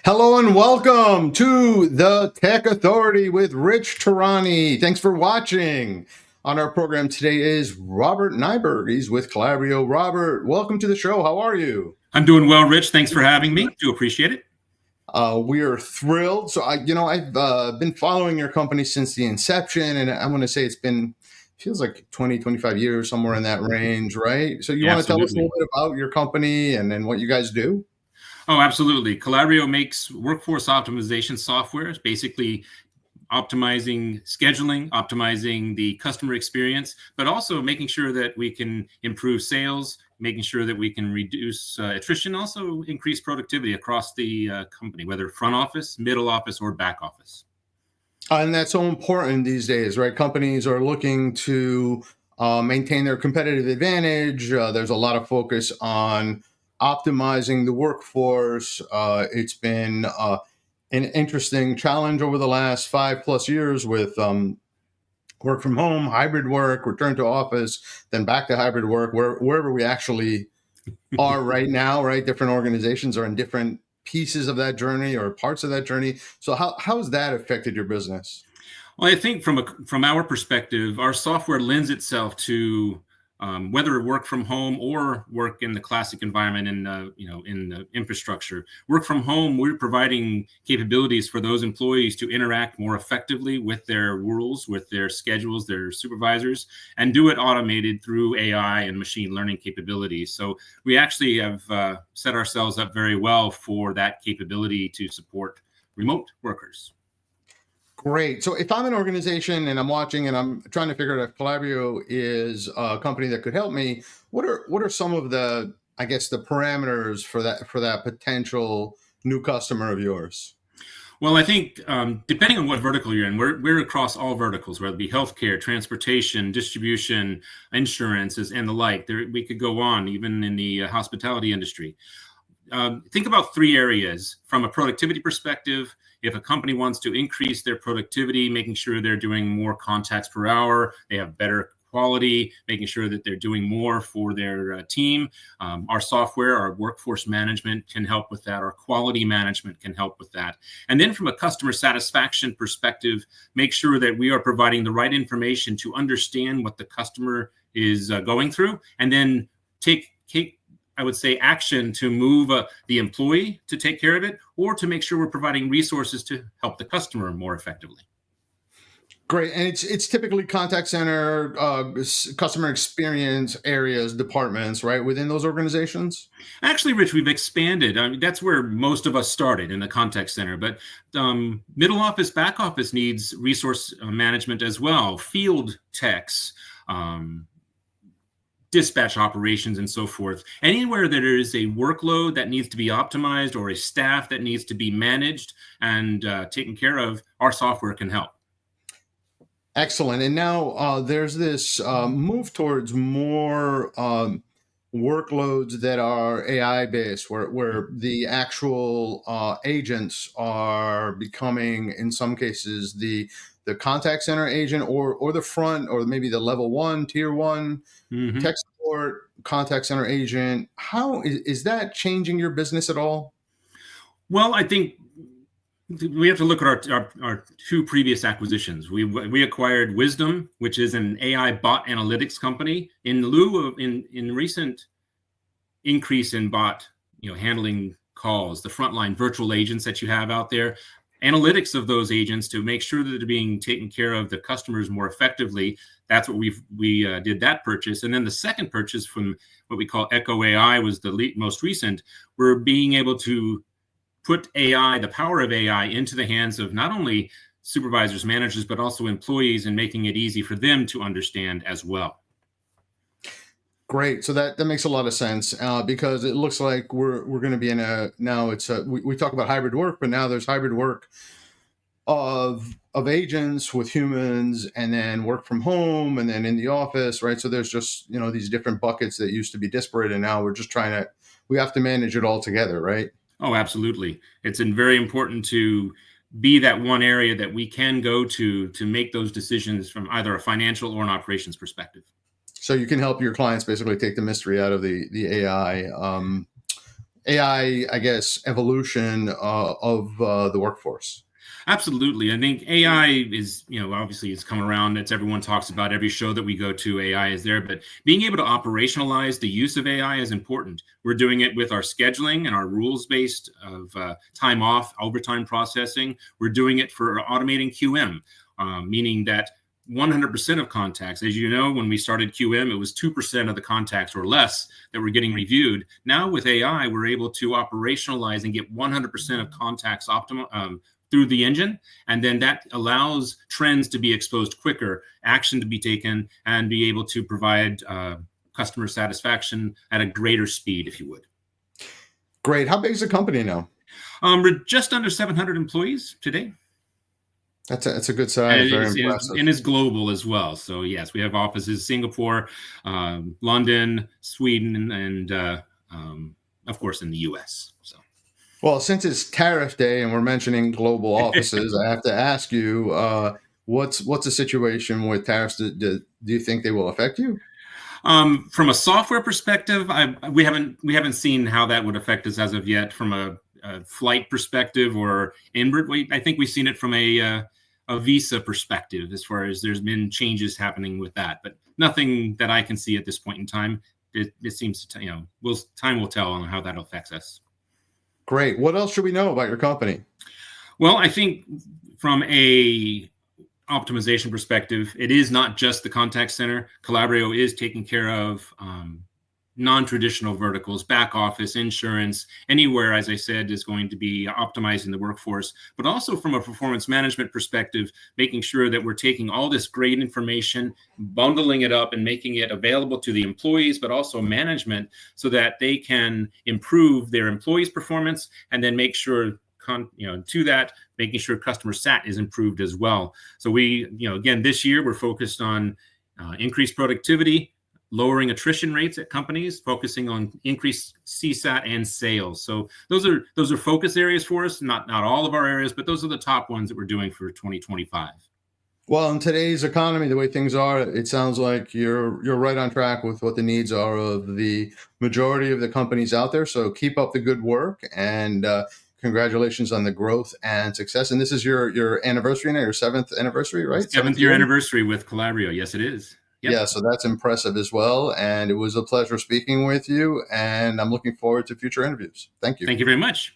Hello and welcome to the Tech Authority with Rich Tarani. Thanks for watching. On our program today is Robert Nyberg. He's with Calabrio. Robert, welcome to the show. How are you? I'm doing well, Rich. Thanks for having me. Do appreciate it. We are thrilled. So I've been following your company since the inception, and I want to say feels like 20, 25 years, somewhere in that range, right? So you Yeah, want to tell us a absolutely. little bit about your company and what you guys do? Oh, absolutely. Calabrio makes workforce optimization software. It's basically optimizing scheduling, optimizing the customer experience, but also making sure that we can improve sales, making sure that we can reduce attrition, also increase productivity across the company, whether front office, middle office, or back office. And that's so important these days, right? Companies are looking to maintain their competitive advantage. There's a lot of focus on optimizing the workforce. It's been an interesting challenge over the last 5+ years with work from home, hybrid work, return to office, then back to hybrid work, wherever we actually are right now, right? Different organizations are in different pieces of that journey or parts of that journey. So how has that affected your business? Well, I think from our perspective, our software lends itself to whether work from home or work in the classic environment in the infrastructure. Work from home, we're providing capabilities for those employees to interact more effectively with their rules, with their schedules, their supervisors, and do it automated through AI and machine learning capabilities. So we actually have set ourselves up very well for that capability to support remote workers. Great. So if I'm an organization and I'm watching and I'm trying to figure out if Calabrio is a company that could help me, what are some of the, I guess, the parameters for that potential new customer of yours? Well, I think depending on what vertical you're in, we're across all verticals, whether it be healthcare, transportation, distribution, insurances, and the like. We could go on, even in the hospitality industry. Think about three areas from a productivity perspective. If a company wants to increase their productivity, making sure they're doing more contacts per hour, they have better quality, making sure that they're doing more for their team. Our software, our workforce management can help with that. Our quality management can help with that. And then from a customer satisfaction perspective, make sure that we are providing the right information to understand what the customer is going through, and then take I would say, action to move the employee to take care of it, or to make sure we're providing resources to help the customer more effectively. Great. And it's typically contact center, customer experience areas, departments, right, within those organizations? Actually, Rich, we've expanded. I mean, that's where most of us started, in the contact center. But middle office, back office needs resource management as well. Field techs, dispatch operations, and so forth. Anywhere that there is a workload that needs to be optimized or a staff that needs to be managed and taken care of, our software can help. Excellent. And now there's this move towards more workloads that are AI based, where the actual agents are becoming, in some cases, the contact center agent or the front or maybe the level one, tier one tech Hmm. support contact center agent. How is that changing your business at all? Well, I think we have to look at our two previous acquisitions. We acquired Wisdom, which is an AI bot analytics company, in lieu of in recent increase in bot, handling calls, the frontline virtual agents that you have out there, analytics of those agents to make sure that they're being taken care of the customers more effectively. That's what we did that purchase. And then the second purchase from what we call Echo AI was the most recent. We're being able to put AI, the power of AI, into the hands of not only supervisors, managers, but also employees, and making it easy for them to understand as well. Great. So that makes a lot of sense because it looks like we're going to be in a now it's a we talk about hybrid work, but now there's hybrid work of agents with humans, and then work from home, and then in the office, right? So there's just these different buckets that used to be disparate, and now we're just we have to manage it all together, right? Oh, absolutely. It's very important to be that one area that we can go to make those decisions from either a financial or an operations perspective. So you can help your clients basically take the mystery out of the AI AI, I guess, evolution of the workforce. Absolutely. I think AI is, obviously it's come around. It's everyone talks about every show that we go to, AI is there, but being able to operationalize the use of AI is important. We're doing it with our scheduling and our rules based of time off, overtime processing. We're doing it for automating QM, meaning that 100% of contacts, as you know, when we started QM, it was 2% of the contacts or less that were getting reviewed. Now with AI, we're able to operationalize and get 100% of contacts through the engine, and then that allows trends to be exposed quicker, action to be taken, and be able to provide customer satisfaction at a greater speed, if you would. Great. How big is the company now? We're just under 700 employees today. That's a good And size. Very impressive. it's global as well. So yes, we have offices Singapore, London, Sweden, and of course in the U.S. So. Well, since it's tariff day and we're mentioning global offices, I have to ask you, what's the situation with tariffs? Do you think they will affect you? From a software perspective, we haven't seen how that would affect us as of yet. From a flight perspective or inward, I think we've seen it from a visa perspective, as far as there's been changes happening with that, but nothing that I can see at this point in time. It seems to, time will tell on how that affects us. Great. What else should we know about your company? Well, I think from a optimization perspective, it is not just the contact center. Calabrio is taking care of non-traditional verticals, back office, insurance, anywhere, as I said, is going to be optimizing the workforce, but also from a performance management perspective, making sure that we're taking all this great information, bundling it up and making it available to the employees, but also management, so that they can improve their employees' performance, and then make sure to that, making sure customer sat is improved as well. So we, again, this year we're focused on increased productivity, lowering attrition rates at companies, focusing on increased CSAT and sales. So those are focus areas for us. Not all of our areas, but those are the top ones that we're doing for 2025. Well, in today's economy, the way things are, it sounds like you're right on track with what the needs are of the majority of the companies out there. So keep up the good work, and congratulations on the growth and success. And this is your anniversary now, your 7th anniversary, right? 7th year anniversary with Calabrio. Yes, it is. Yep. Yeah, so that's impressive as well. And it was a pleasure speaking with you. And I'm looking forward to future interviews. Thank you. Thank you very much.